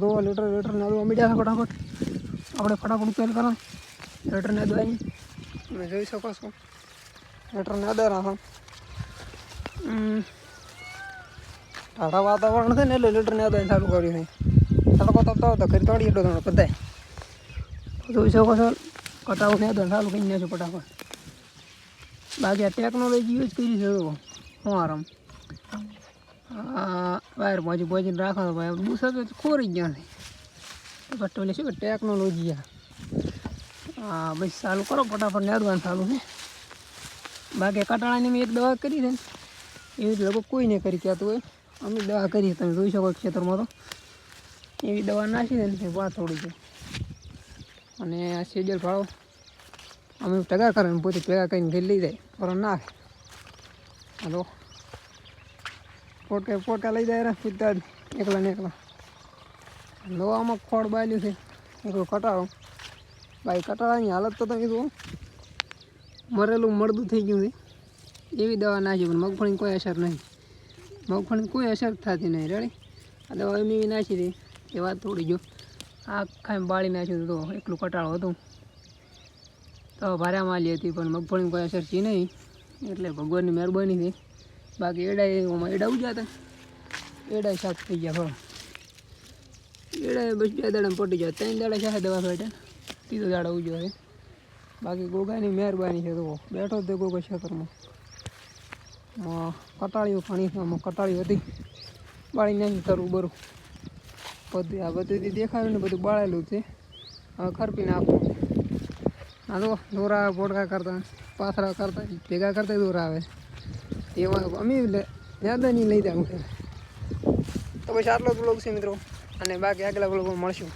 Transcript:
दो लीटर ने दो मीडिया फटाफट આપણે ફટાફટ તેલ કરો लीटरને દોઈ તમે જોઈ શકો છો लीटरને અડે રાખો ઠાઠા વાતાવરણ છે ને એટલે लीटरને અડે ચાલુ કર્યું છે તડકો તપતો હતો ઘર તોડી એટલો તમે બધાય જોઈ શકો છો કટાવને અડે ચાલુ કરી નાખ્યું ફટાફટ બાકી આ ટેકનોલોજી યુઝ કરી છે હું આરામ વાયર પહોંચીને રાખો તો ભાઈ બુસ ખોરી ગયા છે પટ્ટોલે શું ટેકનોલોજી હા બસ ચાલુ કરો ફટાફટ નેદવાનું ચાલુ છે બાકી કટાળાની મેં એક દવા કરી છે ને એવી લગભગ કોઈ નહીં કરી કહેતું હોય અમે દવા કરી તમે જોઈ શકો ખેતરમાં તો એવી દવા નાખી દે ને વાત થોડી છે અને આ શેડ્યુલ ફાળો અમે ટગા કરે ને પોતે ભેગા કરીને ઘેર લઈ જાય પર નાખે હાલો પોટકા લઈ જાય સીધા એકલા ને એકલા લોવામાં ખોળ બાલ્યું છે એકલું કટાળો ભાઈ કટાળાની હાલત તો તમે જુઓ મરેલું મળદું થઈ ગયું છે એવી દવા નાખી પણ મગફળીની કોઈ અસર નહીં મગફળીની કોઈ અસર થતી નહીં રેડી આ દવા એમ નાખી હતી એ વાત થોડી જો આ ખાઈ બાળી નાખ્યું તો એકલું કટાળો હતું તો ભારે માલી હતી પણ મગફળીની કોઈ અસર છે નહીં એટલે ભગવાનની મહેરબાની છે બાકી એડા ઉજ્યા હતા એડા સાફ થઈ ગયા ફળ એડા બસ 2 દાડા પટી જાય 3 દાડા છે દવા ફેટે 3 દાડા ઉજ્યો છે બાકી ગોગાની મહેરબાની છે તો બેઠો તો ગોગા ખેતરમાં કટાળીઓ પાણી કટાળી હતી બાળી નાખી કરવું બરું બધું આ બધું દેખાયું ને બધું બાળેલું છે હવે ખરપી નાખવું હા તો દોરા પોટકા કરતા પાથરા કરતા ભેગા કરતા દોરા આવે એમાં અમે યાદ નહીં લઈ જવું તો પછી આટલો જ બ્લોગ છે મિત્રો અને બાકી આગલા બ્લોગમાં મળશું